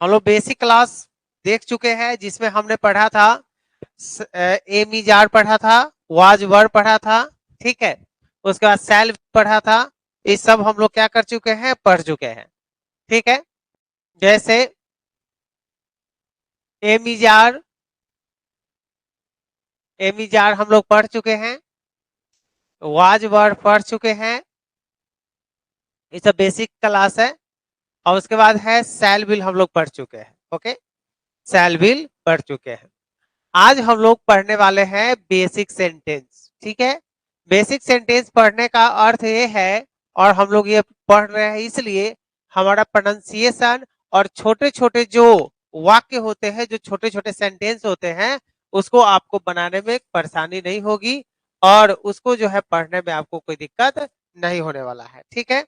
हम लोग basic class देख चुके हैं जिसमें हमने पढ़ा था एम इज आर पढ़ा था, वाज वर पढ़ा था, ठीक है। उसके बाद सेल पढ़ा था। ये सब हम लोग क्या कर चुके हैं, पढ़ चुके हैं, ठीक है। जैसे एम इज आर हम लोग पढ़ चुके हैं, वाज वर पढ़ चुके हैं, ये सब बेसिक क्लास है। और उसके बाद है सेल विल हम लोग पढ़ चुके हैं, ओके। सेल विल पढ़ चुके हैं। आज हम लोग पढ़ने वाले हैं बेसिक सेंटेंस, ठीक है। बेसिक सेंटेंस पढ़ने का अर्थ ये है, और हम लोग ये पढ़ रहे हैं इसलिए हमारा प्रोनाउंसिएशन और छोटे छोटे जो वाक्य होते हैं, जो छोटे छोटे सेंटेंस होते हैं, उसको आपको बनाने में परेशानी नहीं होगी, और उसको जो है पढ़ने में आपको कोई दिक्कत नहीं होने वाला है, ठीक है।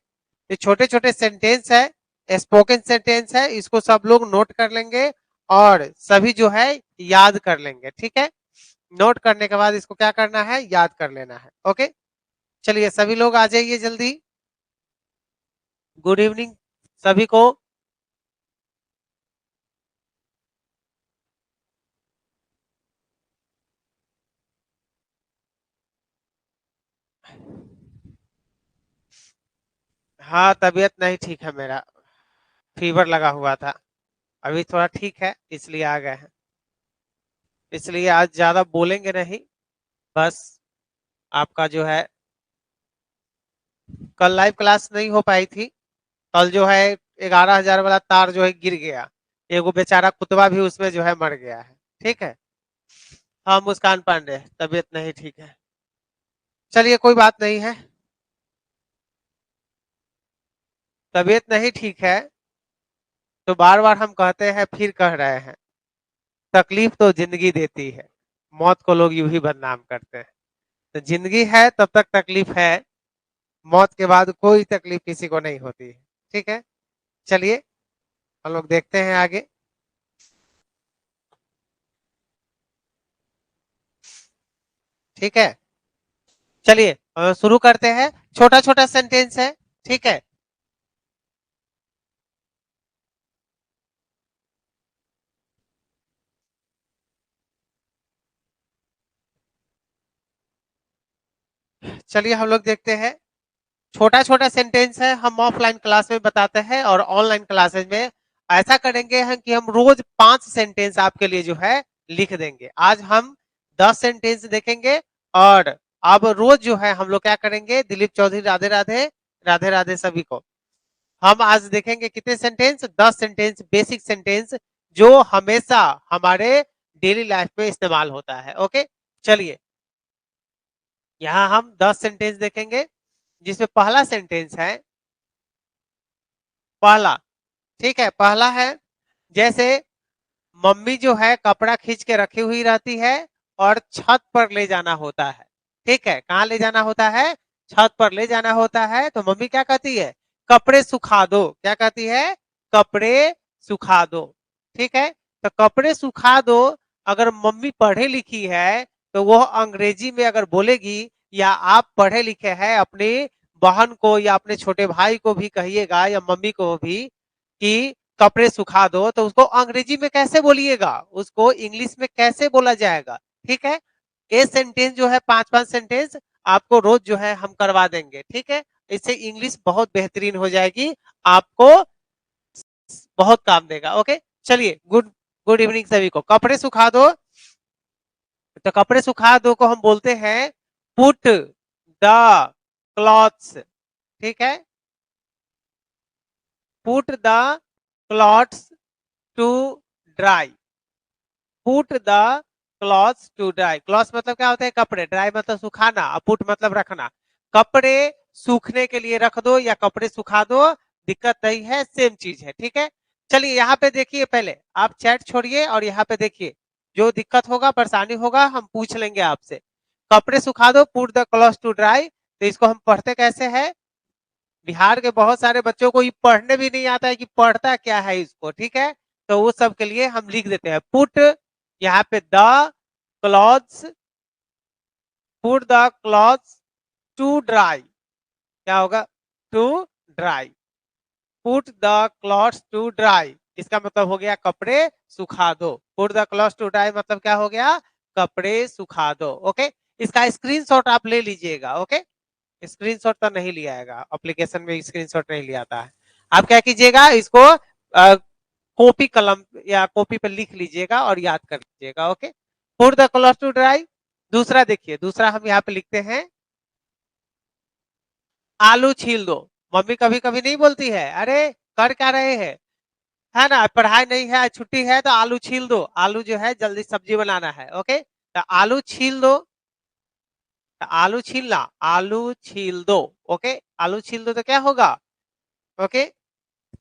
ये छोटे छोटे सेंटेंस है, स्पोकन सेंटेंस है, इसको सब लोग नोट कर लेंगे और सभी जो है याद कर लेंगे, ठीक है। नोट करने के बाद इसको क्या करना है, याद कर लेना है, ओके। चलिए सभी लोग आ जाइए जल्दी। गुड इवनिंग सभी को। हाँ, तबीयत नहीं ठीक है मेरा, फीवर लगा हुआ था। अभी थोड़ा ठीक है इसलिए आ गए हैं, इसलिए आज ज्यादा बोलेंगे नहीं। बस आपका जो है, कल लाइव क्लास नहीं हो पाई थी। कल जो है 11,000 वाला तार जो है गिर गया, एगो बेचारा कुतवा भी उसमें जो है मर गया है, ठीक है। हाँ, मुस्कान पांडे, तबीयत नहीं ठीक है। चलिए कोई बात नहीं है, तबीयत नहीं ठीक है तो बार बार हम कहते हैं, फिर कह रहे हैं, तकलीफ तो जिंदगी देती है, मौत को लोग यूं ही बदनाम करते हैं। तो जिंदगी है तब तक तकलीफ है, मौत के बाद कोई तकलीफ किसी को नहीं होती है, ठीक है। चलिए हम लोग देखते हैं आगे, ठीक है। चलिए शुरू करते हैं, छोटा छोटा सेंटेंस है, ठीक है। चलिए हम लोग देखते हैं, छोटा छोटा सेंटेंस है, हम ऑफलाइन क्लास में बताते हैं और ऑनलाइन क्लासेस में ऐसा करेंगे हम कि हम रोज 5 सेंटेंस आपके लिए जो है लिख देंगे। आज हम 10 सेंटेंस देखेंगे, और अब रोज जो है हम लोग क्या करेंगे, दिलीप चौधरी राधे राधे, राधे राधे सभी को। हम आज देखेंगे कितने सेंटेंस, 10 सेंटेंस, बेसिक सेंटेंस, जो हमेशा हमारे डेली लाइफ में इस्तेमाल होता है, ओके। चलिए यहाँ हम 10 सेंटेंस देखेंगे, जिसमें पहला सेंटेंस है, पहला, ठीक है। पहला है, जैसे मम्मी जो है कपड़ा खींच के रखी हुई रहती है और छत पर ले जाना होता है, ठीक है। कहाँ ले जाना होता है, छत पर ले जाना होता है, तो मम्मी क्या कहती है, कपड़े सुखा दो। क्या कहती है, कपड़े सुखा दो, ठीक है। तो कपड़े सुखा दो, अगर मम्मी पढ़े लिखी है तो वह अंग्रेजी में अगर बोलेगी, या आप पढ़े लिखे हैं, अपनी बहन को या अपने छोटे भाई को भी कहिएगा, या मम्मी को भी, कि कपड़े सुखा दो, तो उसको अंग्रेजी में कैसे बोलिएगा, उसको इंग्लिश में कैसे बोला जाएगा, ठीक है। ये सेंटेंस जो है 5 5 सेंटेंस आपको रोज जो है हम करवा देंगे, ठीक है। इससे इंग्लिश बहुत बेहतरीन हो जाएगी, आपको बहुत काम देगा, ओके। चलिए गुड गुड इवनिंग सभी को। कपड़े सुखा दो, तो कपड़े सुखा दो को हम बोलते हैं पुट द क्लॉथ्स, ठीक है। Put the clothes to dry, put the clothes to dry. Cloth मतलब क्या होता है, कपड़े, ड्राई मतलब सुखाना, पुट मतलब रखना। कपड़े सूखने के लिए रख दो या कपड़े सुखा दो, दिक्कत नहीं है, सेम चीज है, ठीक है। चलिए यहाँ पे देखिए, पहले आप चैट छोड़िए और यहाँ पे देखिए, जो दिक्कत होगा, परेशानी होगा, हम पूछ लेंगे आपसे। कपड़े सुखा दो, put the cloth to dry, तो इसको हम पढ़ते कैसे हैं, बिहार के बहुत सारे बच्चों को ये पढ़ने भी नहीं आता है कि पढ़ता क्या है इसको, ठीक है। तो वो सब के लिए हम लिख देते हैं, पुट, यहाँ पे the clothes, put the clothes to dry, क्या होगा, to dry, put the clothes to dry, इसका मतलब हो गया कपड़े सुखा दो। Put the clothes to dry मतलब क्या हो गया, कपड़े सुखा दो। ओके, इसका स्क्रीनशॉट आप ले लीजिएगा। ओके, स्क्रीनशॉट तो नहीं लिया आएगा, एप्लीकेशन में स्क्रीनशॉट नहीं लिया आता है। आप क्या कीजिएगा, इसको कॉपी कलम या कॉपी पर लिख लीजिएगा और याद कर लीजिएगा। Okay, put the cloth to dry. दूसरा देखिए, दूसरा हम यहाँ पे लिखते हैं आलू छील दो। मम्मी कभी कभी नहीं बोलती है, अरे कर क्या रहे हैं, है ना, पढ़ाई नहीं है, छुट्टी है तो आलू छील दो। आलू जो है जल्दी सब्जी बनाना है। ओके, तो आलू छील दो, आलू छीलना, आलू छील दो। ओके, आलू छील दो तो क्या होगा, ओके,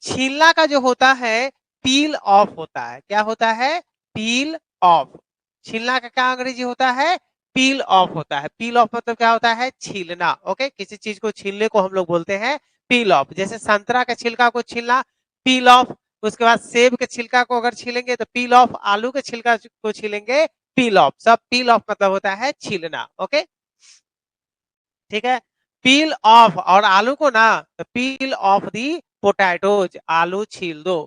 छीलना का जो होता है पील ऑफ होता है। क्या होता है, पील ऑफ। छीलना का क्या अंग्रेजी होता है, पील ऑफ होता है। पील ऑफ मतलब क्या होता है, छीलना। ओके, किसी चीज को छीलने को हम लोग बोलते हैं पील ऑफ। जैसे संतरा के छिलका को छीलना, पील ऑफ। उसके बाद सेब के छिलका को अगर छीलेंगे तो पील ऑफ, आलू के छिलका को छीलेंगे पील ऑफ। सब पील ऑफ मतलब होता है छीलना। ओके, ठीक है, पील ऑफ। और आलू को ना, पील ऑफ दी पोटैटोज, आलू छील दो,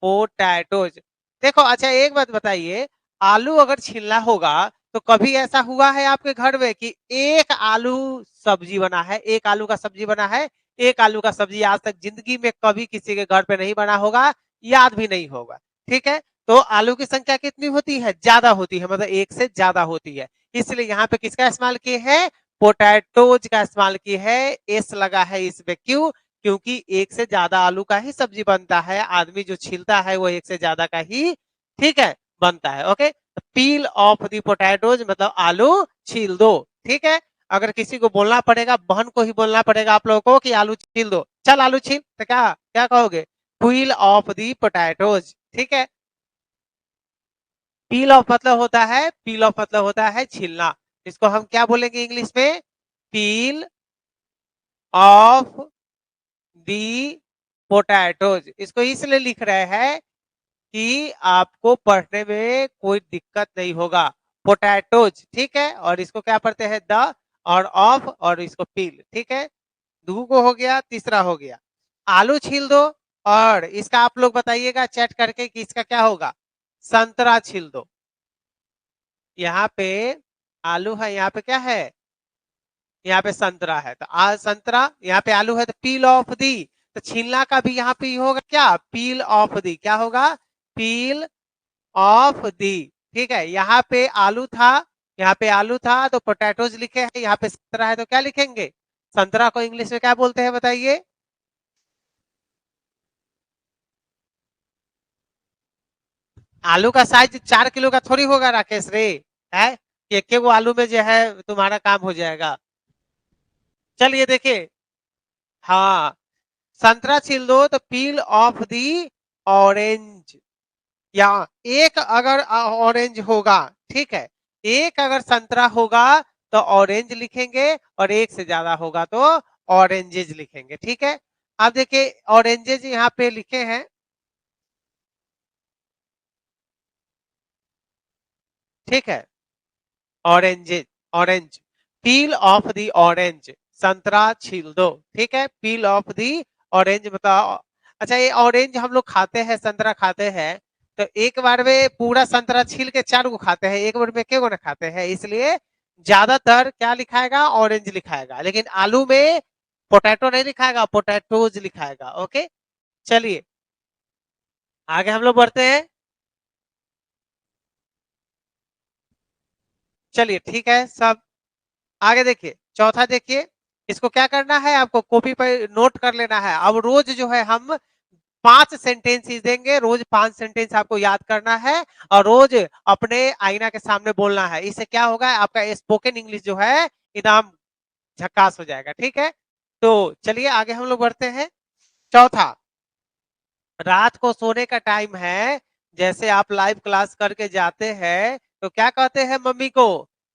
पोटैटोज। देखो अच्छा एक बात बताइए, आलू अगर छीलना होगा तो कभी ऐसा हुआ है आपके घर में कि एक आलू सब्जी बना है, एक आलू का सब्जी बना है? एक आलू का सब्जी आज तक जिंदगी में कभी किसी के घर पे नहीं बना होगा, याद भी नहीं होगा। ठीक है, तो आलू की संख्या कितनी होती है, ज्यादा होती है, मतलब एक से ज्यादा होती है। इसलिए यहाँ पे किसका इस्तेमाल किए हैं, पोटैटोज का इस्तेमाल की है। एस लगा है इसमें, क्यों, क्योंकि एक से ज्यादा आलू का ही सब्जी बनता है। आदमी जो छीलता है वो एक से ज्यादा का ही, ठीक है, बनता है। Okay, peel of the potatoes मतलब आलू छील दो। ठीक है, अगर किसी को बोलना पड़ेगा, बहन को ही बोलना पड़ेगा आप लोगों को कि आलू छील दो, चल आलू छील, तो क्या क्या कहोगे, पील ऑफ दी पोटैटोज। ठीक है, पील ऑफ मतलब होता है, पील ऑफ मतलब होता है छीलना। इसको हम क्या बोलेंगे इंग्लिश में, पील ऑफ दी पोटैटोज। इसको इसलिए लिख रहे हैं कि आपको पढ़ने में कोई दिक्कत नहीं होगा। पोटैटोज, ठीक है, और इसको क्या पढ़ते हैं, द और ऑफ और इसको पील। ठीक है, दो को हो गया, तीसरा हो गया आलू छील दो। और इसका आप लोग बताइएगा चैट करके कि इसका क्या होगा, संतरा छील दो। यहाँ पे आलू है, यहाँ पे क्या है, यहाँ पे संतरा है, तो संतरा, यहाँ पे आलू है तो पील ऑफ दी। तो छीलना का भी यहाँ पे होगा क्या, पील ऑफ दी। क्या होगा, पील ऑफ दी। ठीक है, यहाँ पे आलू था, यहाँ पे आलू था तो पोटैटोज लिखे हैं, यहाँ पे संतरा है तो क्या लिखेंगे, संतरा को इंग्लिश में क्या बोलते हैं बताइए। आलू का साइज 4 किलो का थोड़ी होगा राकेश रे, है, एक एक वो आलू में जो है तुम्हारा काम हो जाएगा। चलिए देखिए, हाँ, संतरा छील दो तो पील ऑफ दी ऑरेंज। या एक अगर ऑरेंज होगा, ठीक है, एक अगर संतरा होगा तो ऑरेंज लिखेंगे, और एक से ज्यादा होगा तो ऑरेंजेज लिखेंगे। ठीक है, अब देखिए ऑरेंजेज यहाँ पे लिखे हैं, ठीक है, oranges, orange, peel of the orange, संतरा छील दो। ठीक है, पील ऑफ दी ऑरेंज बताओ। अच्छा, ये ऑरेंज हम लोग खाते हैं, संतरा खाते हैं, तो एक बार में पूरा संतरा छील के 4 को खाते हैं, एक बार में के को ना खाते हैं, इसलिए ज्यादातर क्या लिखाएगा, ऑरेंज लिखाएगा, लेकिन आलू में पोटैटो नहीं लिखाएगा, पोटैटोज लिखाएगा। ओके, चलिए आगे हम लोग बढ़ते हैं। चलिए ठीक है सब, आगे देखिए, चौथा देखिए, इसको क्या करना है, आपको कॉपी पर नोट कर लेना है। अब रोज जो है हम 5 सेंटेंस देंगे, रोज 5 सेंटेंस आपको याद करना है, और रोज अपने आईना के सामने बोलना है। इससे क्या होगा, आपका स्पोकन इंग्लिश जो है एकदम झक्कास हो जाएगा। ठीक है, तो चलिए आगे हम लोग बढ़ते हैं। चौथा, रात को सोने का टाइम है, जैसे आप लाइव क्लास करके जाते हैं तो क्या कहते हैं मम्मी को,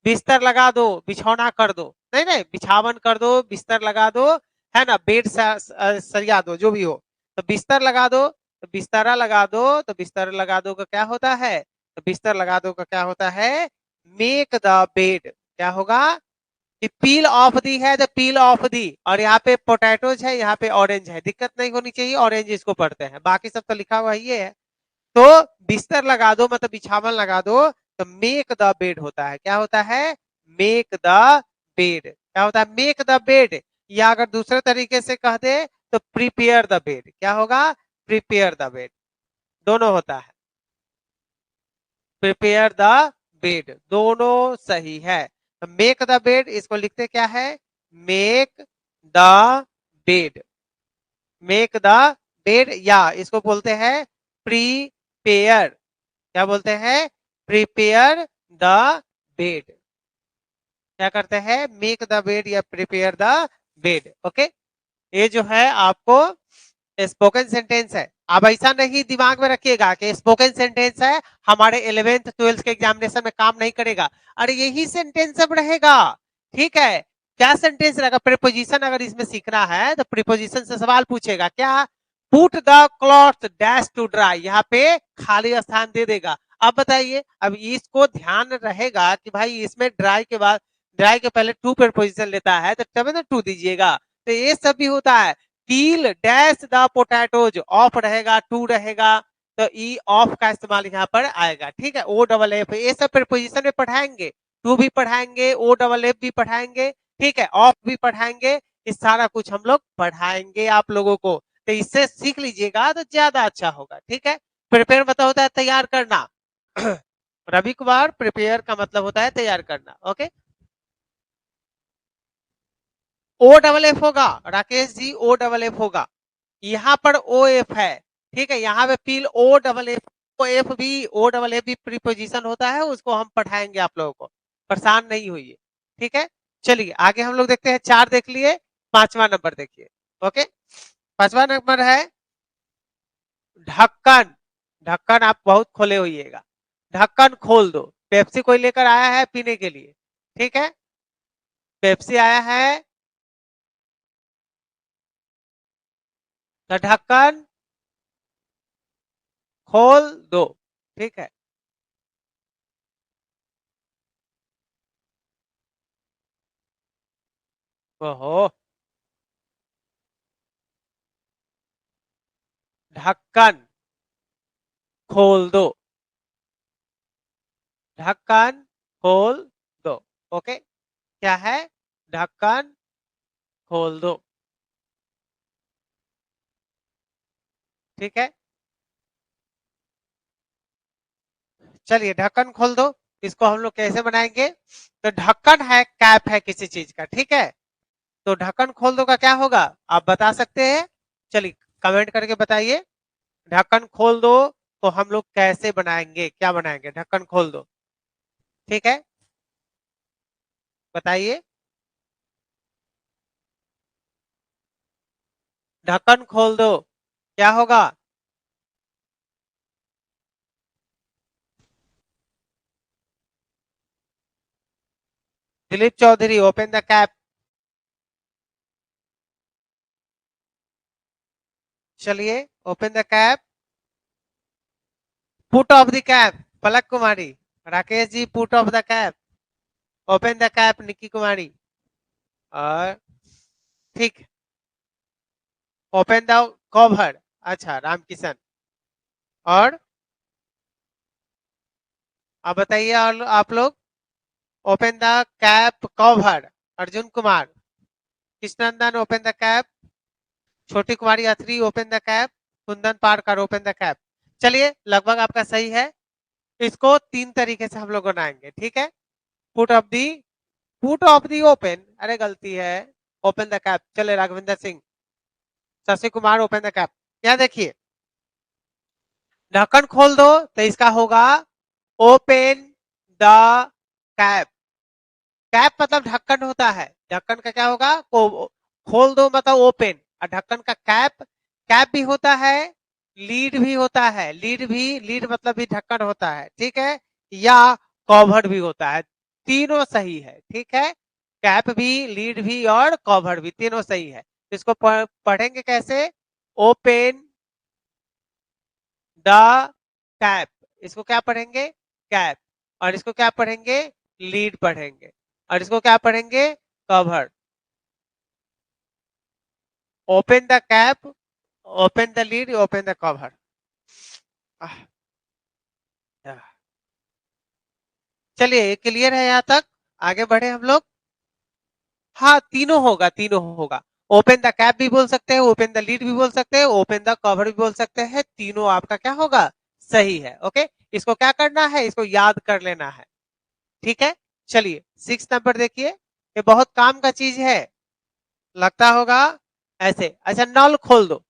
बिस्तर लगा दो, बिछौना कर दो, नहीं नहीं, बिछावन कर दो, बिस्तर लगा दो, है ना, बेड सरिया दो, जो भी हो। तो बिस्तर लगा दो, तो बिस्तरा लगा दो, तो बिस्तर लगा दो का क्या होता है, तो बिस्तर लगा दो का क्या होता है, मेक द बेड। क्या होगा, पील ऑफ दी है तो पील ऑफ दी, और यहाँ पे पोटैटोज है, यहाँ पे ऑरेंज है, दिक्कत नहीं होनी चाहिए, ऑरेंज इसको पढ़ते हैं, बाकी सब तो लिखा हुआ ही है। तो बिस्तर लगा दो मतलब बिछावन लगा दो, तो मेक द बेड होता है। क्या होता है? Make the bed. क्या होता है? Make the bed. या अगर दूसरे तरीके से कह दे तो प्रिपेयर द बेड। क्या होगा? Prepare the bed. दोनों होता है। प्रिपेयर द बेड दोनों सही है। तो मेक द बेड इसको लिखते क्या है? Make the bed. Make the bed या इसको बोलते हैं प्रीपेयर। क्या बोलते हैं? Prepare the bed. क्या करते हैं? मेक द बेड या प्रिपेयर द बेड। ओके, ये जो है आपको स्पोकन सेंटेंस है। अब ऐसा नहीं दिमाग में रखिएगा कि स्पोकन सेंटेंस है हमारे 11th 12th के एग्जामिनेशन में काम नहीं करेगा। अरे यही सेंटेंस अब रहेगा। ठीक है, क्या सेंटेंस रहेगा? प्रीपोजिशन अगर इसमें सीखना है तो प्रीपोजिशन से सवाल पूछेगा। क्या? Put the cloth dash to dry, यहाँ पे खाली स्थान दे देगा। अब बताइए, अब इसको ध्यान रहेगा कि भाई इसमें ड्राई के बाद, ड्राई के पहले टू प्रीपोजिशन लेता है तो तभी ना टू दीजिएगा। तो ये सब भी होता है। पील डैश द पोटैटोज, ऑफ रहेगा, टू रहेगा, तो ई ऑफ का इस्तेमाल यहाँ पर आएगा। ठीक है, ओ डबल एफ ये सब प्रीपोजिशन में पढ़ाएंगे। टू भी पढ़ाएंगे, ओ डबल एफ भी पढ़ाएंगे, ठीक है, ऑफ भी पढ़ाएंगे। इस सारा कुछ हम लोग पढ़ाएंगे आप लोगों को। तो इससे सीख लीजिएगा तो ज्यादा अच्छा होगा। ठीक है, प्रिपेयर मतलब होता है तैयार करना। रवि कुमार, प्रिपेयर का मतलब होता है तैयार करना। ओके, ओ डबल एफ होगा राकेश जी, ओ डबल एफ होगा। यहाँ पर ओ एफ है। ठीक है, यहाँ पे peel O double F, O F भी, ओ डबल एफ भी प्रीपोजिशन होता है, उसको हम पढ़ाएंगे आप लोगों को। परेशान नहीं होइए। ठीक है, चलिए आगे हम लोग देखते हैं। 4 देख लिए, 5वां नंबर देखिए। ओके, 5वां नंबर है ढक्कन। ढक्कन आप बहुत खोले होइएगा। ढक्कन खोल दो। पेप्सी कोई लेकर आया है पीने के लिए। ठीक है, पेप्सी आया है तो ढक्कन खोल दो। ठीक है, ओहो, ढक्कन खोल दो। ढक्कन खोल दो। ओके, क्या है? ढक्कन खोल दो। ठीक है, चलिए ढक्कन खोल दो। इसको हम लोग कैसे बनाएंगे? तो ढक्कन है, कैप है किसी चीज का। ठीक है, तो ढक्कन खोल दो का क्या होगा? आप बता सकते हैं? चलिए कमेंट करके बताइए। ढक्कन खोल दो तो हम लोग कैसे बनाएंगे? क्या बनाएंगे? ढक्कन खोल दो। ठीक है, बताइए। ढक्कन खोल दो क्या होगा? Dilip Chaudhary, open the cap. चलिए, open the cap. Put off the cap, Palak Kumari. Rakesh ji, put off the cap. Open the cap, Nikki Kumari. और ठीक, ओपन द कवर। अच्छा, रामकिशन। और अब बताइए, और आप लोग। Open the cap cover, Arjun Kumar. Krishnanandan, open the cap. Chhoti Kumari Athari, open the cap. Kundan Parkar, open the cap. चलिए लगभग आपका सही है। इसको 3 तरीके से हम लोग बनाएंगे। ठीक है, put off the, put off the open, अरे गलती है, ओपन द कैप। चले Raghvinder Singh, Shashi Kumar, open the cap. यहाँ देखिए, ढक्कन खोल दो तो इसका होगा ओपन द कैप। कैप मतलब ढक्कन होता है। ढक्कन का क्या होगा? खोल दो मतलब ओपन। और ढक्कन का कैप, कैप भी होता है, लीड भी होता है। लीड भी, लीड मतलब भी ढक्कन होता है। ठीक है, या कवर भी होता है। तीनों सही है। ठीक है, कैप भी, लीड भी और कवर भी, तीनों सही है। इसको पढ़ेंगे कैसे? Open the cap. इसको क्या पढ़ेंगे? कैप। और इसको क्या पढ़ेंगे? लीड पढ़ेंगे। और इसको क्या पढ़ेंगे? Cover. Open the cap, open the lead, open the cover. चलिए क्लियर है यहाँ तक, आगे बढ़े हम लोग। हाँ तीनों होगा, तीनों होगा। ओपन द कैप भी बोल सकते हैं, ओपन द लीड भी बोल सकते हैं, ओपन द कवर भी बोल सकते हैं, तीनों आपका क्या होगा, सही है। ओके, इसको क्या करना है, इसको याद कर लेना है। ठीक है, चलिए 6 नंबर देखिए, ये बहुत काम का चीज है, लगता होगा ऐसे। अच्छा, नल खोल दो,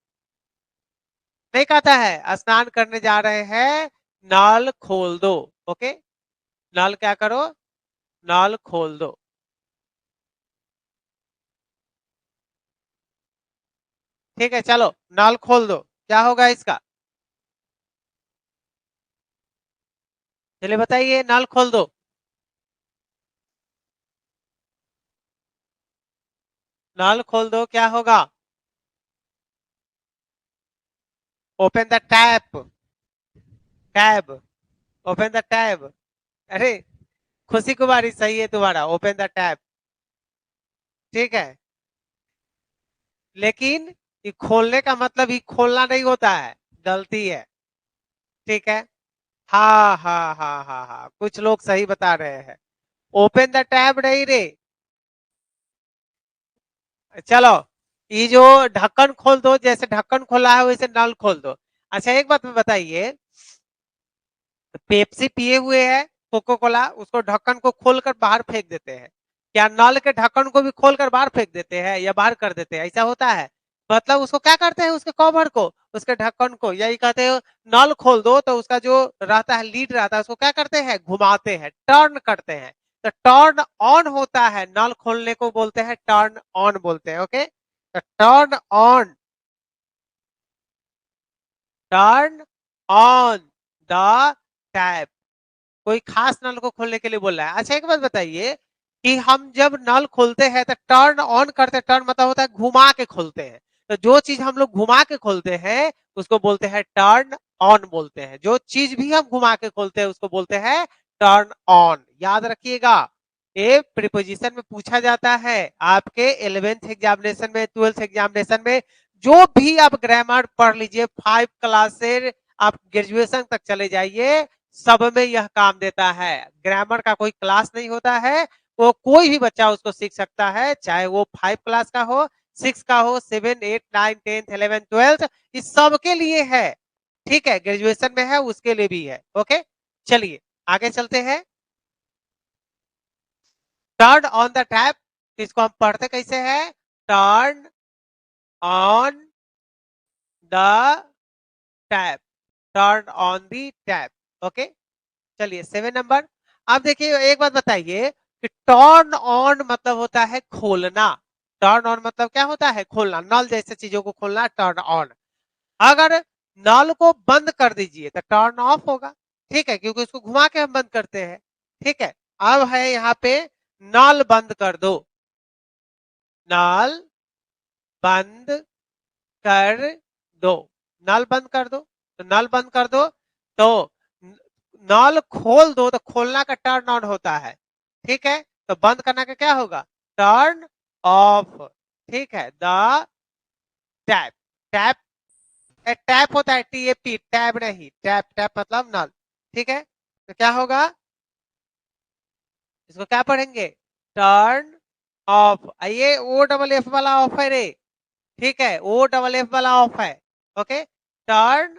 नहीं कहता है स्नान करने जा रहे हैं, नल खोल दो। ओके, नल क्या करो, नल खोल दो। ठीक है, चलो नल खोल दो, क्या होगा इसका, चलिए बताइए, नल खोल दो, नल खोल दो, क्या होगा, open the tap, tab, open the tab. अरे खुशी कुमारी सही है तुम्हारा, ओपन द टैप। ठीक है, लेकिन ये खोलने का मतलब ये खोलना नहीं होता है, गलती है। ठीक है, हाँ हाँ हाँ हाँ हाँ, कुछ लोग सही बता रहे हैं, ओपन द टैब नहीं रे। चलो, ये जो ढक्कन खोल दो, जैसे ढक्कन खोला है वैसे नल खोल दो। अच्छा एक बात बताइए, पेप्सी पिए हुए है, कोको कोला, उसको ढक्कन को खोलकर बाहर फेंक देते हैं, क्या नल के ढक्कन को भी खोलकर बाहर फेंक देते हैं या बाहर कर देते हैं, ऐसा होता है? मतलब उसको क्या करते हैं, उसके कवर को, उसके ढक्कन को, यही कहते हैं नल खोल दो, तो उसका जो रहता है, लीड रहता है, उसको क्या करते हैं, घुमाते हैं, टर्न करते हैं। तो टर्न ऑन होता है, नल खोलने को बोलते हैं टर्न ऑन बोलते हैं। ओके, तो turn on, turn on the tap, कोई खास नल को खोलने के लिए बोल रहा है। अच्छा एक बात बताइए, कि हम जब नल खोलते हैं तो टर्न ऑन करते हैं, टर्न मतलब होता है घुमा के खोलते हैं, तो जो चीज हम लोग घुमा के खोलते हैं उसको बोलते हैं टर्न ऑन बोलते हैं, जो चीज भी हम घुमा के खोलते हैं उसको बोलते हैं टर्न ऑन, याद रखिएगा। ये प्रीपोजिशन में पूछा जाता है आपके 11th एग्जामिनेशन में, 12th एग्जामिनेशन में, जो भी आप ग्रामर पढ़ लीजिए, 5 क्लास से आप ग्रेजुएशन तक चले जाइए, सब में यह काम देता है। ग्रामर का कोई क्लास नहीं होता है, वो कोई भी बच्चा उसको सीख सकता है, चाहे वो 5 क्लास का हो, 6 का हो, 7, 8, 9, 10, 11, 12, इस सब के लिए है। ठीक है, ग्रेजुएशन में है उसके लिए भी है। ओके, चलिए आगे चलते हैं। टर्न ऑन द टैप, इसको हम पढ़ते कैसे हैं, turn on the tap, turn on the tap. Okay, चलिए 7 नंबर। अब देखिए एक बात बताइए, कि टर्न ऑन मतलब होता है खोलना, टर्न ऑन मतलब क्या होता है, खोलना, नल जैसे चीजों को खोलना, टर्न ऑन। अगर नल को बंद कर दीजिए तो टर्न ऑफ होगा। ठीक है, क्योंकि उसको घुमा के हम बंद करते हैं। ठीक है, अब है यहाँ पे नल बंद कर दो, नल बंद कर दो, नल बंद कर दो, तो नल बंद कर दो, तो नल खोल दो, तो खोलना का टर्न ऑन होता है। ठीक है, तो बंद करना का क्या होगा, टर्न ऑफ। ठीक है, द टैप, टैप, टैप होता है TAP, टैब नहीं, टैप, टैप मतलब नल। ठीक है, तो क्या होगा, इसको क्या पढ़ेंगे, टर्न ऑफ। ये OFF वाला ऑफ है रे, ठीक है, OFF वाला ऑफ है। Okay, turn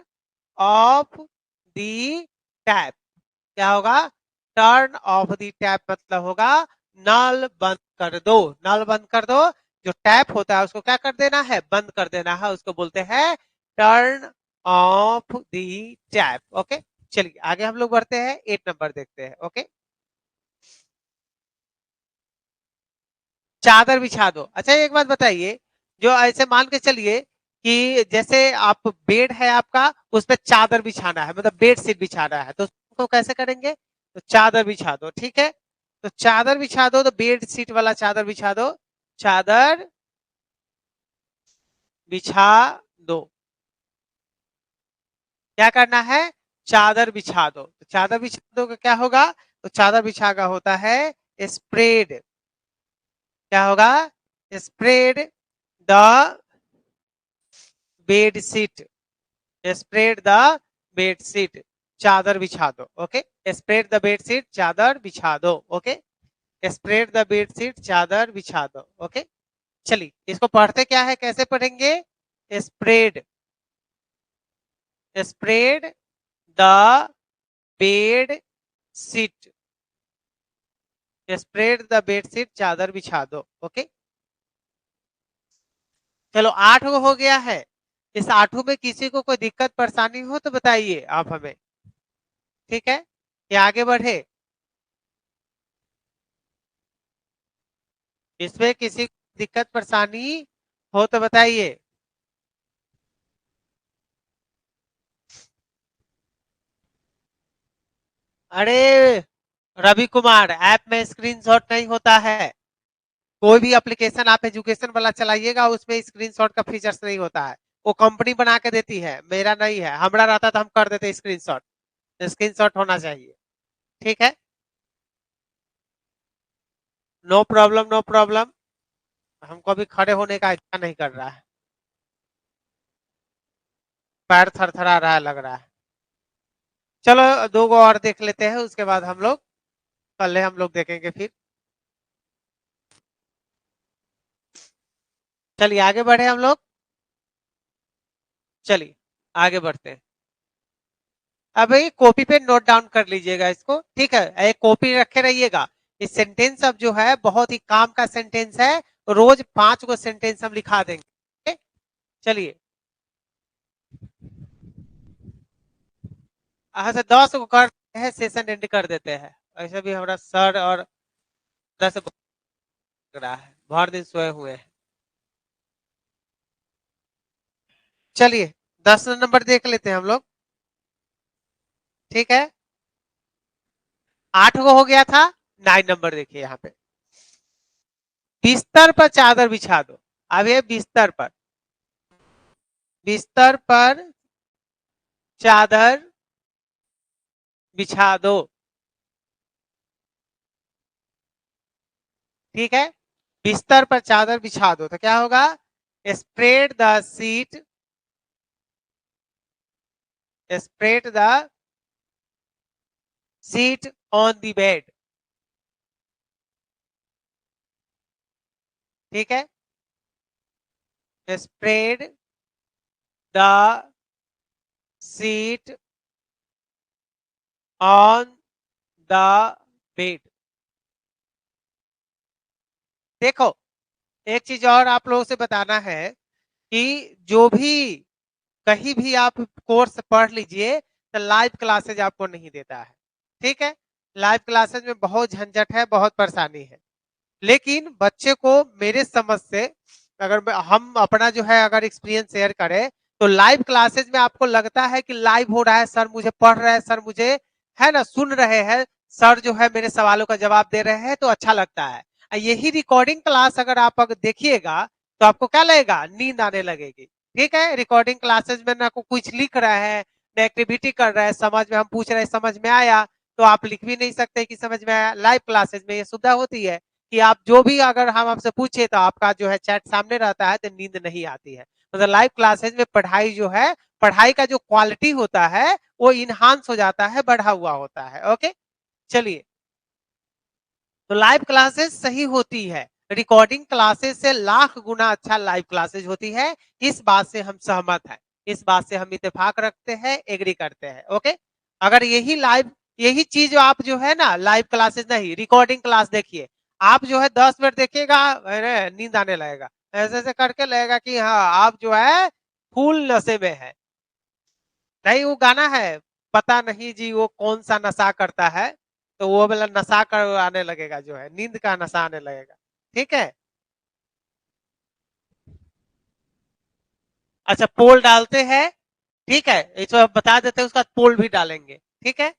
of the tap, क्या होगा, टर्न ऑफ दी टैप मतलब होगा नल बंद कर दो, नल बंद कर दो, जो टैप होता है उसको क्या कर देना है, बंद कर देना है, उसको बोलते हैं turn of the tap. Okay, चलिए आगे हम लोग बढ़ते हैं, 8 नंबर देखते हैं। ओके, चादर बिछा दो। अच्छा एक बात बताइए, जो ऐसे मान के चलिए कि जैसे आप बेड है आपका, उस पर चादर बिछाना है, मतलब बेड शीट बिछाना है, तो उसको कैसे करेंगे, तो चादर बिछा दो। ठीक है, तो चादर बिछा दो, तो बेड शीट वाला चादर बिछा दो, चादर बिछा दो, क्या करना है, चादर बिछा दो, तो चादर बिछा दो का क्या होगा, तो चादर बिछा का होता है स्प्रेड, क्या होगा, spread the bed sheet, spread the bed sheet. चादर बिछा दो। ओके, स्प्रेड द बेडशीट, चादर बिछा दो। ओके, स्प्रेड द बेडशीट, चादर बिछा दो। ओके, चलिए इसको पढ़ते क्या है, कैसे पढ़ेंगे? Spread, spread the bed sheet, spread the bedsheet, चादर बिछा दो। ओके, चलो 8 हो गया है। इस 8 में किसी को कोई दिक्कत परेशानी हो तो बताइए आप हमें, ठीक है? ये आगे बढ़े, इसमें किसी को दिक्कत परेशानी हो तो बताइए। अरे रवि कुमार, ऐप में स्क्रीनशॉट नहीं होता है। कोई भी एप्लीकेशन आप एजुकेशन वाला चलाइएगा, उसमें स्क्रीनशॉट का फीचर्स नहीं होता है। वो कंपनी बना के देती है, मेरा नहीं है। हमारा रहता तो हम कर देते स्क्रीनशॉट। स्क्रीनशॉट होना चाहिए, ठीक है? No problem, no problem. हमको अभी खड़े होने का इच्छा नहीं कर रहा है, पैर थरथरा रहा है, लग रहा है। चलो 2 गो और देख लेते हैं, उसके बाद हम लोग कल हम लोग देखेंगे फिर। चलिए आगे बढ़े हम लोग, चलिए आगे बढ़ते हैं। अब ये कॉपी पे नोट डाउन कर लीजिएगा इसको, ठीक है? एक कॉपी रखे रहिएगा। इस सेंटेंस अब जो है बहुत ही काम का सेंटेंस है, रोज 5 गो सेंटेंस हम लिखा देंगे, ठीक? चलिए अच्छा 10 को कर है, सेशन एंड कर देते हैं। ऐसे भी हमारा सर और 10 लग रहा है, भर दिन सोए हुए हैं। चलिए 10 नंबर देख लेते हैं हम लोग, ठीक है? 8 को हो गया था, 9 नंबर देखिए यहाँ पे, बिस्तर पर चादर बिछा दो। अब ये बिस्तर पर, बिस्तर पर चादर बिछा दो, ठीक है? बिस्तर पर चादर बिछा दो तो क्या होगा? Spread the seat, spread the seat on the bed, ठीक है? Spread the seat on the bed. देखो एक चीज और आप लोगों से बताना है कि जो भी कहीं भी आप कोर्स पढ़ लीजिए तो लाइव क्लासेज आपको नहीं देता है, ठीक है? लाइव क्लासेज में बहुत झंझट है, बहुत परेशानी है। लेकिन बच्चे को मेरे समझ से, अगर हम अपना जो है अगर एक्सपीरियंस शेयर करें, तो लाइव क्लासेज में आपको लगता है कि लाइव हो रहा है, सर मुझे पढ़ रहे हैं, सर मुझे है ना सुन रहे हैं, सर जो है मेरे सवालों का जवाब दे रहे हैं, तो अच्छा लगता है। यही रिकॉर्डिंग क्लास अगर आप अगर देखिएगा तो आपको क्या लगेगा? नींद आने लगेगी, ठीक है? रिकॉर्डिंग क्लासेज में ना कुछ लिख रहा है, ना एक्टिविटी कर रहा है, समझ में हम पूछ रहे हैं समझ में आया, तो आप लिख भी नहीं सकते कि समझ में आया। लाइव क्लासेज में ये सुविधा होती है कि आप जो भी अगर हम आपसे पूछे तो आपका जो है चैट सामने रहता है, तो नींद नहीं आती है। मतलब लाइव क्लासेज में पढ़ाई जो है, पढ़ाई का जो क्वालिटी होता है वो इनहांस हो जाता है, बढ़ा हुआ होता है। ओके, चलिए तो लाइव क्लासेस सही होती है, रिकॉर्डिंग क्लासेस से लाख गुना अच्छा लाइव क्लासेस होती है। इस बात से हम सहमत हैं, इस बात से हम इत्तेफाक रखते हैं, एग्री करते हैं। ओके, अगर यही लाइव, यही चीज आप जो है ना लाइव क्लासेस नहीं रिकॉर्डिंग क्लास देखिए, आप जो है 10 मिनट देखिएगा, अरे नींद आने लगेगा, ऐसे ऐसे करके लगेगा कि हाँ आप जो है फुल नशे में है। नहीं वो गाना है, पता नहीं जी वो कौन सा नशा करता है, तो वो वाला नशा कर आने लगेगा, जो है नींद का नशा आने लगेगा, ठीक है? अच्छा पोल डालते हैं, ठीक है? इसको बता देते हैं, उसका पोल भी डालेंगे, ठीक है?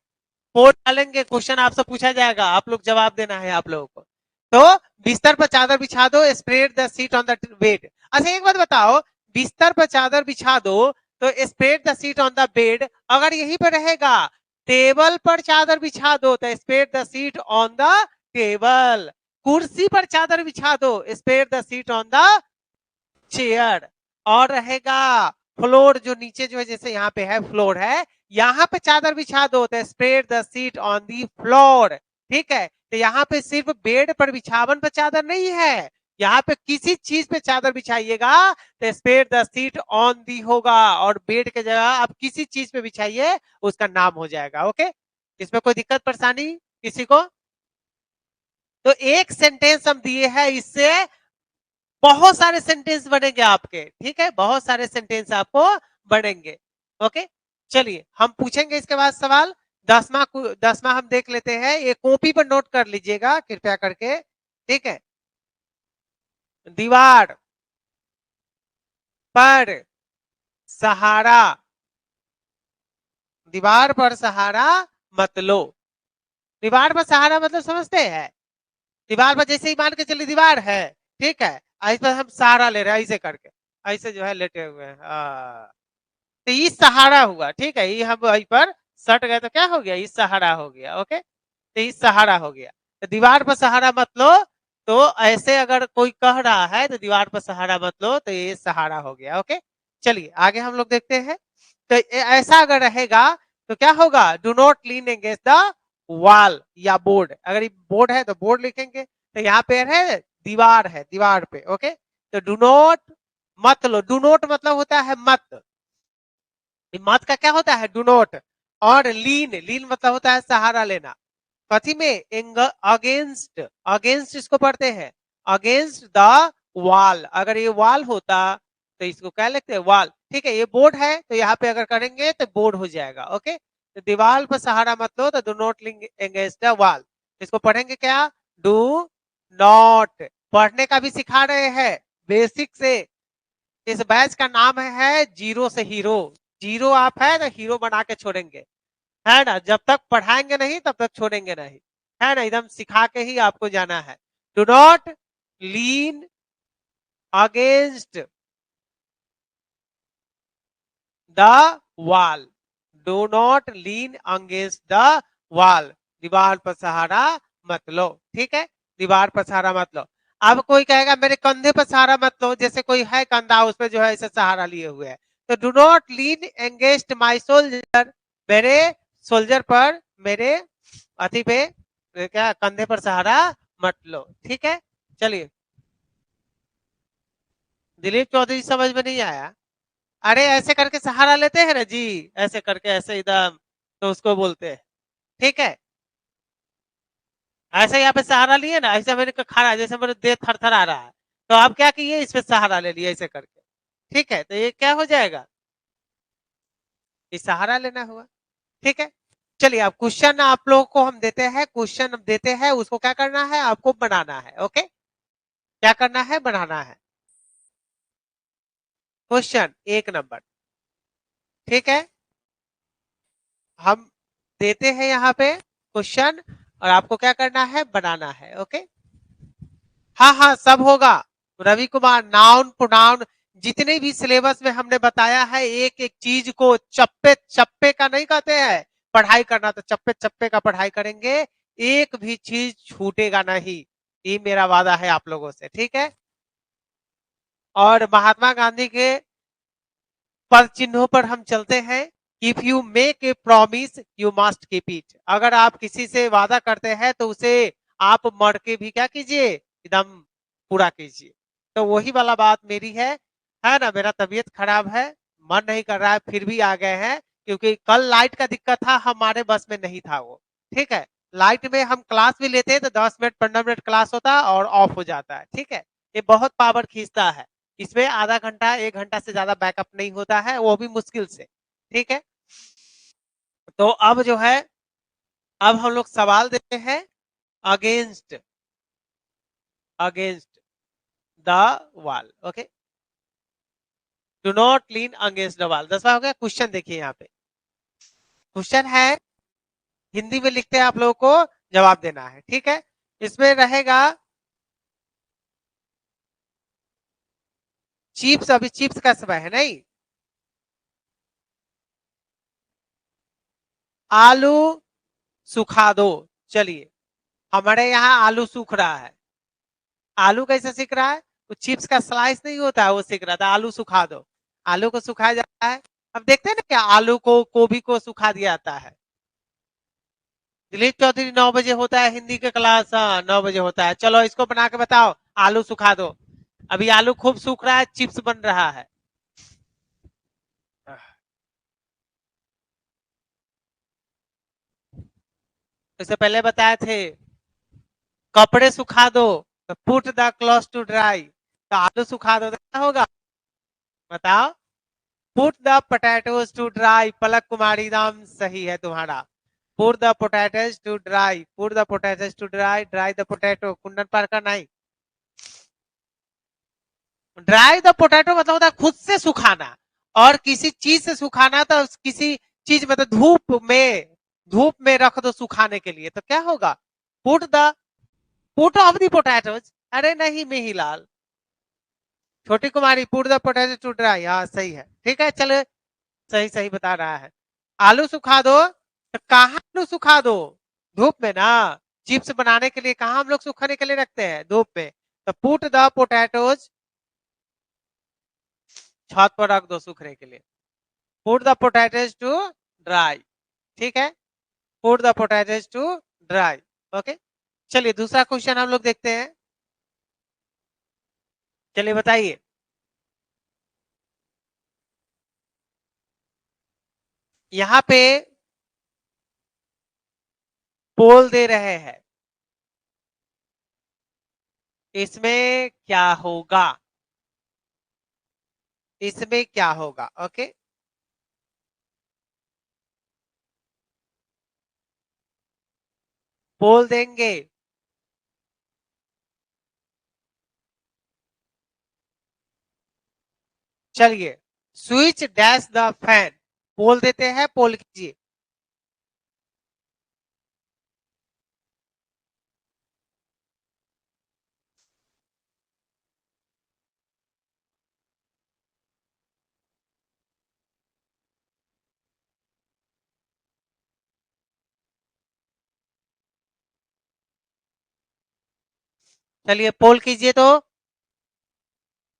पोल डालेंगे, क्वेश्चन आपसे पूछा जाएगा, आप लोग जवाब देना है आप लोगों को। तो बिस्तर पर चादर बिछा दो, spread the seat on the bed. अच्छा एक बात बताओ, बिस्तर पर चादर बिछा दो तो spread the seat on the bed, अगर यहीं पर रहेगा टेबल पर चादर बिछा दो तो spread the seat on the table, कुर्सी पर चादर बिछा दो spread the seat on the chair, और रहेगा फ्लोर जो नीचे जो है, जैसे यहाँ पे है फ्लोर है, यहाँ पे चादर बिछा दो तो spread the seat on the floor, ठीक है। तो यहाँ पे सिर्फ बेड पर बिछावन पर चादर नहीं है, यहाँ पे किसी चीज पे चादर बिछाइएगा तो spread the seat on the होगा, और बेड के जगह आप किसी चीज पे बिछाइए उसका नाम हो जाएगा। ओके, इसमें कोई दिक्कत परेशानी किसी को? तो एक सेंटेंस हम दिए हैं, इससे बहुत सारे सेंटेंस बनेंगे आपके, ठीक है, बहुत सारे सेंटेंस आपको बनेंगे। ओके, चलिए हम पूछेंगे इसके बाद सवाल। 10वां हम देख लेते हैं, ये कॉपी पर नोट कर लीजिएगा कृपया करके, ठीक है। दीवार पर सहारा, दीवार पर सहारा मत लो। दीवार पर सहारा मतलब समझते हैं? दीवार पर जैसे ही मान के चलिए दीवार है, ठीक है, इस पर हम सहारा ले रहे हैं ऐसे करके, ऐसे जो है लेटे हुए हैं, तो ये सहारा हुआ, ठीक है। ये हम वहीं पर सट गए तो क्या हो गया, ये सहारा हो गया। ओके, तो ये सहारा हो गया। तो दीवार पर सहारा मत लो, तो ऐसे अगर कोई कह रहा है तो दीवार पर सहारा मत लो, तो ये सहारा हो गया। ओके, चलिए आगे हम लोग देखते हैं। तो ऐसा अगर रहेगा तो क्या होगा, do not lean against the wall या बोर्ड, अगर ये बोर्ड है तो बोर्ड लिखेंगे, तो यहाँ पे है दीवार है, दीवार पे। ओके, तो डू नॉट मत लो, डू नॉट मतलब होता है मत, मत का क्या होता है, डू नॉट। और लीन, लीन मतलब होता है सहारा लेना, कथी में, अगेंस्ट, अगेंस्ट इसको पढ़ते हैं, अगेंस्ट द वॉल, अगर ये वॉल होता तो इसको क्या लिखते हैं, वॉल, ठीक है। ये बोर्ड है तो यहाँ पे अगर करेंगे तो बोर्ड हो जाएगा। ओके, तो दीवार पर सहारा मत लो, तो डू नॉट लिंग अगेंस्ट द वॉल, इसको पढ़ेंगे क्या, डू नॉट। पढ़ने का भी सिखा रहे हैं बेसिक से। इस बैच का नाम है जीरो से हीरो, जीरो आप है ना, हीरो बना के छोड़ेंगे, है ना, जब तक पढ़ाएंगे नहीं तब तक छोड़ेंगे नहीं, है ना, एकदम सिखा के ही आपको जाना है। Do not lean against the wall, do not lean against the wall, दीवार पर सहारा मत लो, ठीक है, दीवार पर सहारा मत लो। अब कोई कहेगा मेरे कंधे पर सहारा मत लो, जैसे कोई है कंधा उस पर जो है ऐसे सहारा लिए हुए है, तो do not lean against my soldier, मेरे सोल्जर पर, मेरे अति पे क्या कंधे पर सहारा मत लो, ठीक है। चलिए, दिलीप चौधरी समझ में नहीं आया? अरे ऐसे करके सहारा लेते हैं ना जी, ऐसे करके ऐसे एकदम, तो उसको बोलते हैं, ठीक है। ऐसे यहाँ पे सहारा लिए ना, ऐसे मैंने खड़ा, जैसे मेरे देह थर थर आ रहा है, तो आप क्या किए, इस पे सहारा ले लिए ऐसे करके, ठीक है, तो ये क्या हो जाएगा, ये सहारा लेना हुआ, ठीक है। चलिए अब क्वेश्चन आप लोगों को हम देते हैं, क्वेश्चन देते हैं, उसको क्या करना है, आपको बनाना है। ओके, क्या करना है, बनाना है क्वेश्चन 1 नंबर, ठीक है। हम देते हैं यहाँ पे क्वेश्चन, और आपको क्या करना है, बनाना है। ओके, हाँ हाँ सब होगा। रवि कुमार, नाउन प्रोनाउन जितने भी सिलेबस में हमने बताया है, एक एक चीज को चप्पे चप्पे का नहीं कहते हैं, पढ़ाई करना तो चप्पे चप्पे का पढ़ाई करेंगे, एक भी चीज छूटेगा नहीं, ये मेरा वादा है आप लोगों से, ठीक है। और महात्मा गांधी के पद चिन्हों पर हम चलते हैं। If you make a promise you must keep it, अगर आप किसी से वादा करते हैं तो उसे आप मर के भी क्या कीजिए, एकदम पूरा कीजिए। तो वही वाला बात मेरी है ना, मेरा तबीयत खराब है, मन नहीं कर रहा है, फिर भी आ गए हैं, क्योंकि कल लाइट का दिक्कत था, हमारे बस में नहीं था वो, ठीक है। लाइट में हम क्लास भी लेते हैं तो 10 मिनट 15 मिनट क्लास होता है और ऑफ हो जाता है, ठीक है। ये बहुत पावर खींचता है, इसमें आधा घंटा 1 घंटा से ज्यादा बैकअप नहीं होता है, वो भी मुश्किल से, ठीक है। तो अब जो है, अब हम लोग सवाल देते हैं, against, against the wall. Okay, do not lean against the wall, 10वां हो गया। क्वेश्चन देखिए यहाँ पे, क्वेश्चन है, हिंदी में लिखते हैं, आप लोगों को जवाब देना है, ठीक है। इसमें रहेगा चिप्स, अभी चिप्स का समय है नहीं, आलू सुखा दो। चलिए, हमारे यहाँ आलू सूख रहा है, आलू कैसे सीख रहा है, वो चिप्स का स्लाइस नहीं होता है वो सीख रहा था, आलू सुखा दो, आलू को सुखाया जाता है, अब देखते हैं ना क्या आलू को गोभी को सुखा दिया जाता है। दिलीप चौधरी 9 बजे होता है हिंदी का क्लास, हाँ 9 बजे होता है। चलो इसको बना के बताओ, आलू सुखा दो। अभी आलू खूब सूख रहा है, चिप्स बन रहा है। इससे पहले बताए थे कपड़े सुखा दो, तो put the cloth to dry, तो आलू सुखा दो तो क्या होगा बताओ। Put the potatoes to dry, Palak Kumari नाम सही है तुम्हारा। Put the potatoes to dry, put the potatoes to dry, dry the potato, Kundan Parkar नहीं। ड्राई द पोटैटो मतलब होता है खुद से सुखाना, और किसी चीज से सुखाना तो किसी चीज मतलब धूप में रख दो सुखाने के लिए, तो क्या होगा put the put off the potatoes. अरे नहीं Mehilal, Chhoti Kumari put the potato to dry, हाँ सही है, ठीक है चलो, सही सही बता रहा है। आलू सुखा दो, तो कहाँ आलू सुखा दो, धूप में ना। चिप्स बनाने के लिए कहाँ हम लोग सुखाने के लिए रखते हैं, धूप में। तो पुट द पोटैटोज, छत पर रख दो सूखने के लिए। Put the potatoes to dry, ठीक है, put the potatoes to dry. Okay, चलिए दूसरा क्वेश्चन हम लोग देखते हैं। चलिए बताइए, यहाँ पे पोल दे रहे हैं, इसमें क्या होगा, इसमें क्या होगा। ओके, पोल देंगे, चलिए स्विच डैश द फैन, पोल देते हैं, पोल कीजिए। चलिए पोल कीजिए, तो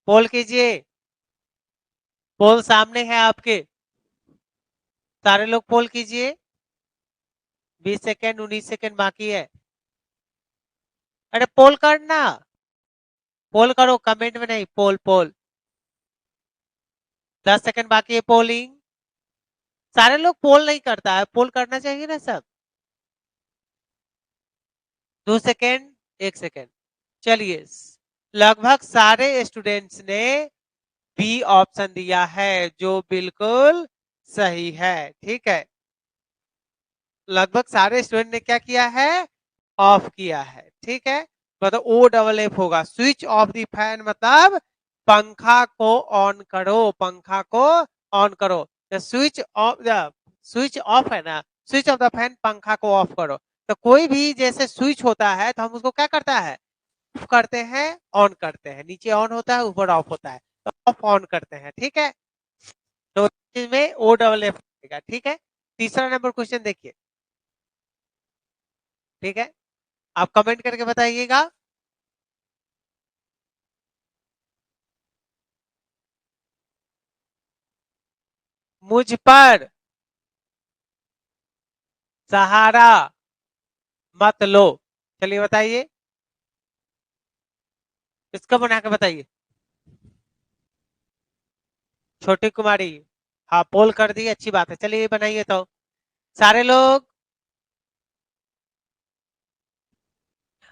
पोल कीजिए, पोल सामने है आपके, सारे लोग पोल कीजिए। 20 सेकेंड, 19 सेकेंड बाकी है। अरे पोल करना, पोल करो, कमेंट में नहीं, पोल पोल। 10 सेकेंड बाकी है, पोलिंग। सारे लोग पोल नहीं करता है, पोल करना चाहिए ना सब। 2 सेकेंड, 1 सेकेंड। चलिए, लगभग सारे स्टूडेंट्स ने बी ऑप्शन दिया है, जो बिल्कुल सही है, ठीक है। लगभग सारे स्टूडेंट ने क्या किया है, ऑफ किया है, ठीक है। मतलब ओ डबल एफ होगा, स्विच ऑफ द फैन मतलब पंखा को ऑन करो, पंखा को ऑन करो। स्विच ऑफ है ना, स्विच ऑफ द फैन, पंखा को ऑफ करो। तो कोई भी जैसे स्विच होता है तो हम उसको क्या करता है, ऑफ करते हैं, ऑन करते हैं, नीचे ऑन होता है, ऊपर ऑफ होता है, तो ऑफ ऑन करते हैं, ठीक है। तो इसमें ओ डबल एफ, ठीक है। तीसरा नंबर क्वेश्चन देखिए, ठीक है, आप कमेंट करके बताइएगा। मुझ पर सहारा मत लो, चलिए बताइए, इसको बना के बताइए। छोटी कुमारी, हाँ पोल कर दी, अच्छी बात है, चलिए बनाइए तो सारे लोग।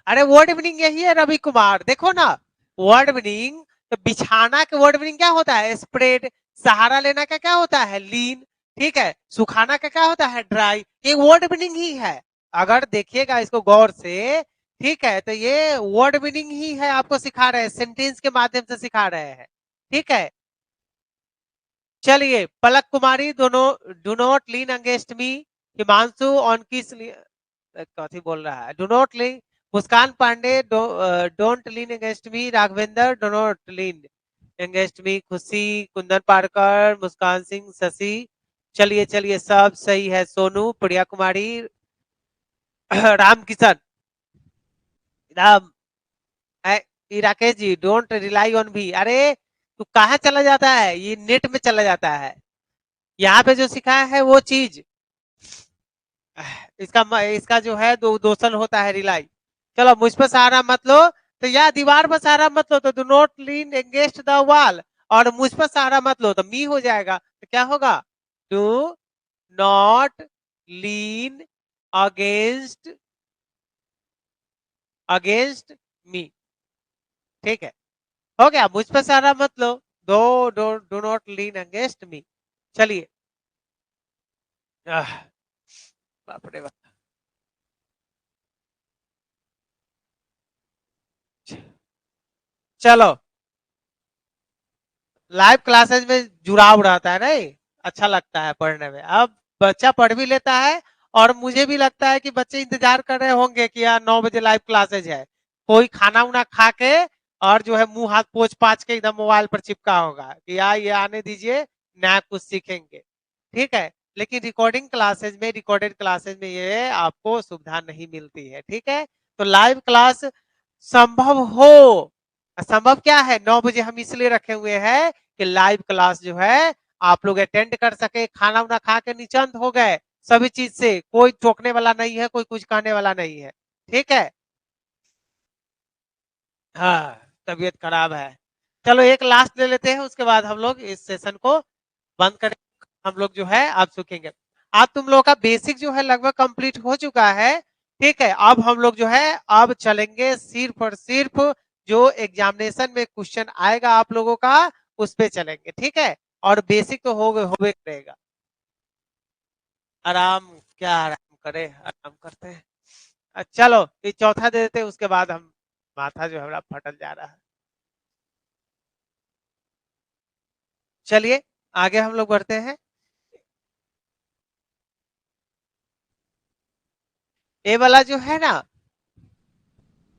अरे वर्ड मीनिंग यही है रवि कुमार, देखो ना, वर्ड मीनिंग, तो बिछाना के वर्ड मीनिंग क्या होता है, स्प्रेड। सहारा लेना का क्या होता है, लीन। ठीक है, सुखाना का क्या होता है, ड्राई। ये वर्ड मीनिंग ही है, अगर देखिएगा इसको गौर से, ठीक है, तो ये वर्ड मीनिंग ही है, आपको सिखा रहे हैं, सेंटेंस के माध्यम से सिखा रहे हैं, ठीक है। चलिए पलक कुमारी, दोनों do not lean against me, Himanshu ऑन किस, कथी बोल रहा है, do not lean. Muskan Pandey, don't lean against me, Raghavendra do not lean against me, Khushi, Kundan पारकर, मुस्कान सिंह, शशि। चलिए चलिए सब सही है, Sonu, Priya Kumari, Ram Kishan, Ram, Rakesh ji, don't rely on भी। अरे तू कहाँ चला जाता है, ये नेट में चला जाता है, यहाँ पे जो सिखाया है वो चीज, इसका जो है दो दोषण होता है रिलाई। चलो मुझ पर सहारा मत लो, तो या दीवार पर सहारा मत लो तो do not lean against the wall, और मुझ पर सहारा मत लो तो मी हो जाएगा, तो क्या होगा, do not lean against against me. ठीक है, हो गया, मुझ पर सहारा मत लो, दो डू नॉट लीन अगेंस्ट मी। चलिए, आह, बाप रे बाप। चलो, लाइव क्लासेस में जुड़ाव रहता है, नहीं अच्छा लगता है पढ़ने में। अब बच्चा पढ़ भी लेता है, और मुझे भी लगता है कि बच्चे इंतजार कर रहे होंगे कि यार 9 बजे लाइव क्लासेज है, कोई खाना उना खा के और जो है मुंह हाथ पोछ पाछ के एकदम मोबाइल पर चिपका होगा कि यार ये आने दीजिए, नया कुछ सीखेंगे। ठीक है, लेकिन रिकॉर्डेड क्लासेज में ये आपको सुविधा नहीं मिलती है। ठीक है, तो लाइव क्लास संभव हो, संभव क्या है, 9 बजे हम इसलिए रखे हुए हैं कि लाइव क्लास जो है आप लोग अटेंड कर सके, खाना उना खा के निचंत हो गए सभी चीज से, कोई टोकने वाला नहीं है, कोई कुछ कहने वाला नहीं है। ठीक है, हाँ, तबीयत खराब है। चलो एक लास्ट ले लेते हैं, उसके बाद हम लोग इस सेशन को बंद करें। हम लोग जो है आप सीखेंगे। आज तुम लोगों का बेसिक जो है लगभग कंप्लीट हो चुका है। ठीक है, अब हम लोग जो है अब चलेंगे सिर्फ और सिर्फ जो एग्जामिनेशन में क्वेश्चन आएगा आप लोगों का, उस पे चलेंगे। ठीक है, और बेसिक तो होवे करेगा। आराम, क्या आराम करे, आराम करते हैं। चलो ये चौथा दे देते हैं, उसके बाद हम, माथा जो है हमारा फटल जा रहा है। चलिए आगे हम लोग बढ़ते हैं। ये वाला जो है ना,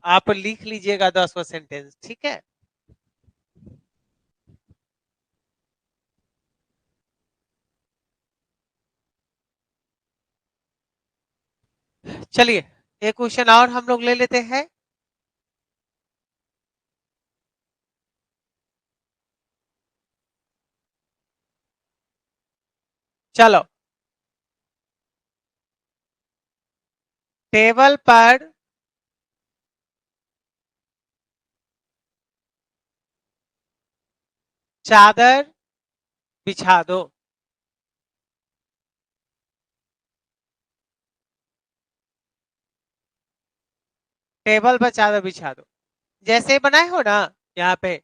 आप लिख लीजिएगा 10वां सेंटेंस। ठीक है, चलिए एक क्वेश्चन और हम लोग ले लेते हैं। चलो, टेबल पर चादर बिछा दो। टेबल पर चादर बिछा दो, जैसे बनाए हो ना यहाँ पे,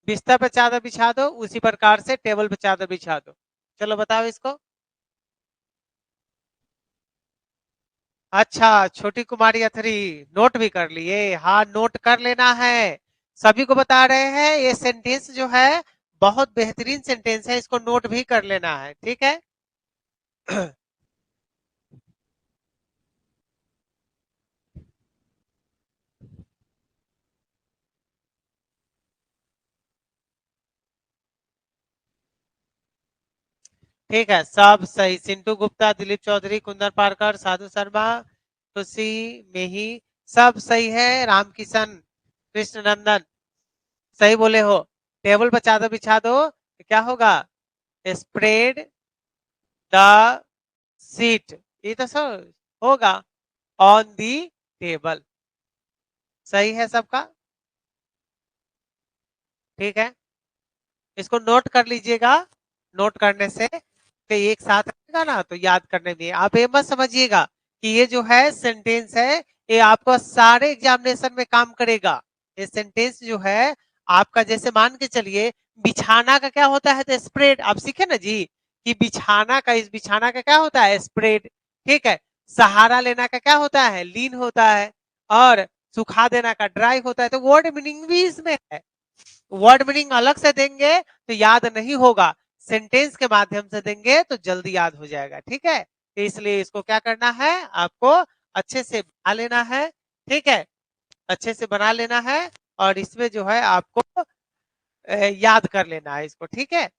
बिस्तर पर चादर बिछा दो, उसी प्रकार से टेबल पर चादर बिछा दो। चलो बताओ इसको। अच्छा, छोटी कुमारी अथरी नोट भी कर लिए, हाँ नोट कर लेना है। सभी को बता रहे हैं ये सेंटेंस जो है बहुत बेहतरीन सेंटेंस है, इसको नोट भी कर लेना है। ठीक है, ठीक है, सब सही। सिंटू गुप्ता, दिलीप चौधरी, कुंदन पारकर, साधु शर्मा, खुशी मेही, सब सही है। रामकिशन कृष्ण नंदन, सही बोले हो। टेबल पर चादर बिछा दो तो क्या होगा, स्प्रेड द सीट, ये तो सब होगा, ऑन दी टेबल। सही है सबका, ठीक है। इसको नोट कर लीजिएगा, नोट करने से कि एक साथ रहेगा ना तो याद करने में आप ये मत समझिएगा कि ये जो है सेंटेंस है ये आपको सारे एग्जामिनेशन में काम करेगा। ये सेंटेंस जो है आपका, जैसे मान के चलिए बिछाना का क्या होता है, तो स्प्रेड आप सीखे ना जी, कि बिछाना का, इस बिछाना का क्या होता है, स्प्रेड। ठीक है, सहारा लेना का क्या होता है, लीन होता है, और सुखा देना का ड्राई होता है। तो वर्ड मीनिंग भी इसमें है। वर्ड मीनिंग अलग से देंगे तो याद नहीं होगा, सेंटेंस के माध्यम से देंगे तो जल्दी याद हो जाएगा। ठीक है, तो इसलिए इसको क्या करना है, आपको अच्छे से बना लेना है। ठीक है, अच्छे से बना लेना है, और इसमें जो है आपको याद कर लेना है इसको। ठीक है,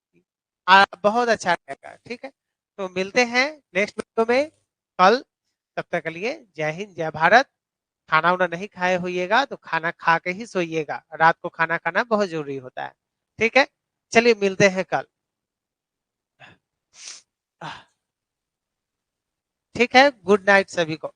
बहुत अच्छा रहेगा। ठीक है, तो मिलते हैं नेक्स्ट वीडियो में कल। तब तक के लिए जय हिंद, जय भारत। खाना उना नहीं खाए होइएगा तो खाना खा के ही सोइएगा, रात को खाना खाना बहुत जरूरी होता है। ठीक है, चलिए मिलते हैं कल। ठीक है, गुड नाइट सभी को।